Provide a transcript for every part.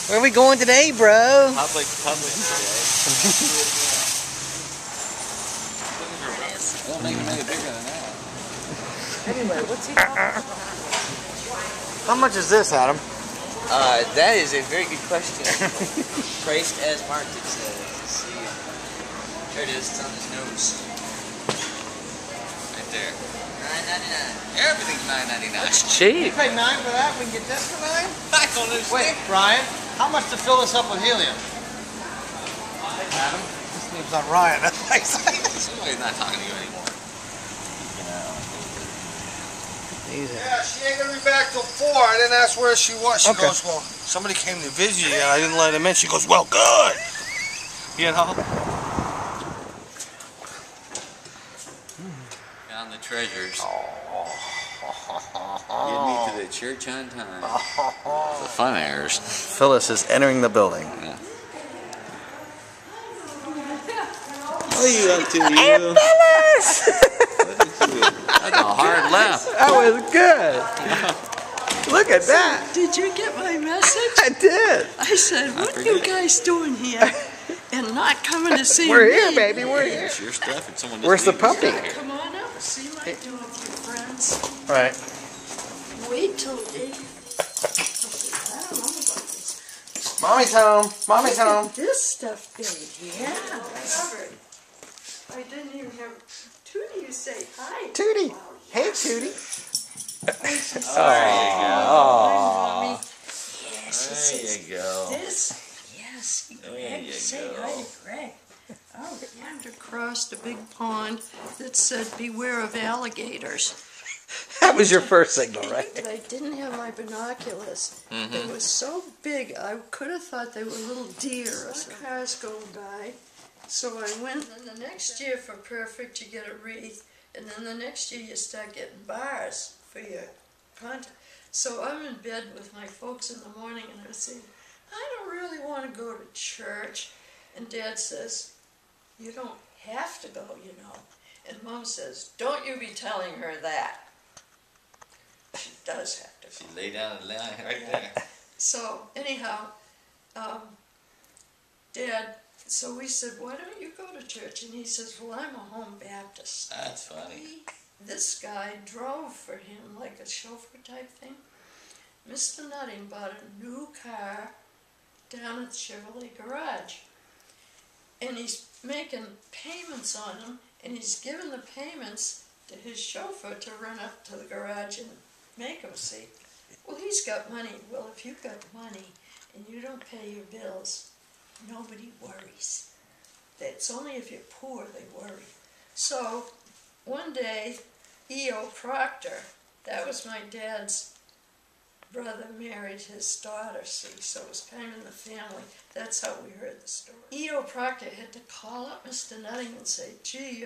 Where are we going today, bro? Public today. Don't make it any bigger than that. Anyway, what's he talking about? How much is this, Adam? That is a very good question. Priced as marked, it says. Let's see. There it is. It's on his nose. Right there. $9.99. Everything's $9.99. It's cheap. You pay $9 for that? We can get this for $9? I don't understand. Wait, Brian, how much to fill this up with helium? Adam, this name's not Ryan. Somebody's not talking to you anymore. Yeah, she ain't gonna be back till 4. I didn't ask where she was. She goes, well, somebody came to visit you and I didn't let him in. She goes, well, good. You know? Found the treasures. Get me to the church on time. The fun airs. Phyllis is entering the building. Yeah. What are you up to, you? Aunt Phyllis! That's a hard left. That was good. Look at that. Did you get my message? I did. I said, what are you guys doing here? And not coming to see We're me. here, baby. We're here. It's your stuff. It's someone Where's the just leave puppy? it here. Come on up, see what I do with your friends. All right. Wait till they... I don't know about this. Mommy's home. Mommy's Look home. at this stuff, baby. Yeah, covered. I didn't even have... Tootie, you say hi. Tootie. Wow, Hey, yes. Tootie. Oh, mommy. Yes, There this you go. This, yes. There Greg, you say go. hi to Greg. Oh, yonder crossed a big pond that said, beware of alligators. That was your first signal, right? But I didn't have my binoculars. They were so big, I could have thought they were little deer or some cars going by. So I went, and then the next year for perfect, you get a wreath, and then the next year you start getting bars for your contact. So I'm in bed with my folks in the morning, and I say, I don't really want to go to church. And Dad says, you don't have to go, you know. And Mom says, don't you be telling her that. She does have to go. She lay down and lay right there. So anyhow, Dad, so we said, why don't you go to church? And he says, well, I'm a home Baptist. That's funny. This guy drove for him like a chauffeur type thing. Mr. Nutting bought a new car down at the Chevrolet garage. And he's making payments on them, and he's giving the payments to his chauffeur to run up to the garage and make them see. Well, he's got money. Well, if you've got money and you don't pay your bills, nobody worries. It's only if you're poor they worry. So one day, E.O. Proctor, that was my dad's brother, married his daughter, see, so it was kind of in the family. That's how we heard the story. E.O. Proctor had to call up Mr. Nutting and say, gee,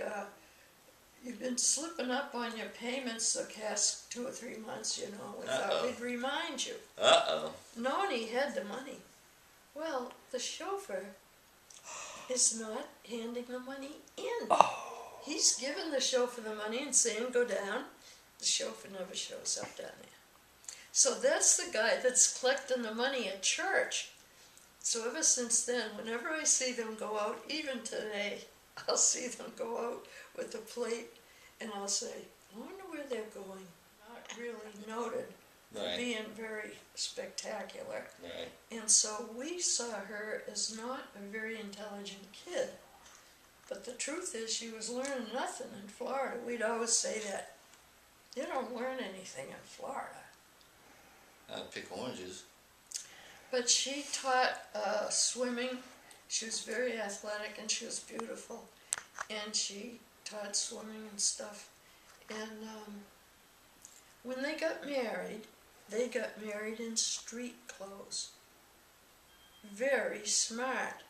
you've been slipping up on your payments the past 2 or 3 months, you know. We thought we'd remind you. Uh-oh. No, and he had the money. Well, the chauffeur is not handing the money in. He's giving the chauffeur the money and saying, go down. The chauffeur never shows up down there. So that's the guy that's collecting the money at church. So ever since then, whenever I see them go out, even today, I'll see them go out with a plate and I'll say, I wonder where they're going. Not really noted for being very spectacular. Right. And so we saw her as not a very intelligent kid. But the truth is she was learning nothing in Florida. We'd always say that. You don't learn anything in Florida. I'd pick oranges. But she taught swimming. She was very athletic and she was beautiful. And she taught swimming and stuff. And when they got married in street clothes. Very smart.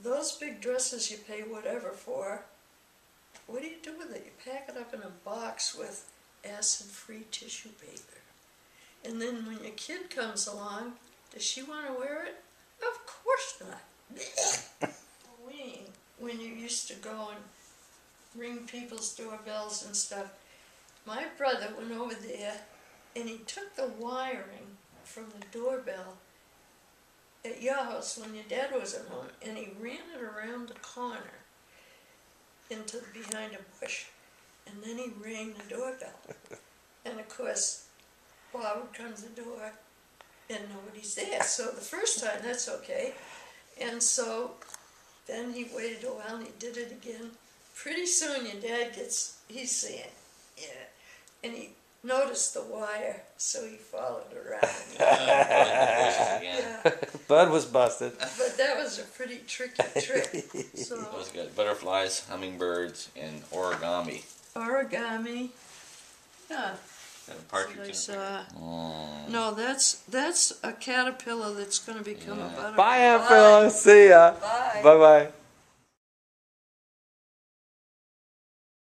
Those big dresses you pay whatever for, what do you do with it? You pack it up in a box with acid-free tissue paper. And then when your kid comes along, does she want to wear it? Of course not. When you used to go and ring people's doorbells and stuff, my brother went over there and he took the wiring from the doorbell at your house when your dad wasn't home, and he ran it around the corner into behind a bush, and then he rang the doorbell. And of course, Bob would come to the door, and nobody's there. So the first time, that's okay. And so then he waited a while, and he did it again. Pretty soon, your dad he's saying, yeah, and he noticed the wire, so he followed around. Yeah. Bud was busted. But that was a pretty tricky trick. So That was good. Butterflies, hummingbirds, and origami. origami. Yeah. And a partridge. So I saw. No, that's a caterpillar that's going to become a butterfly. Bye, Aunt Phyllis. See ya. Bye. Bye-bye.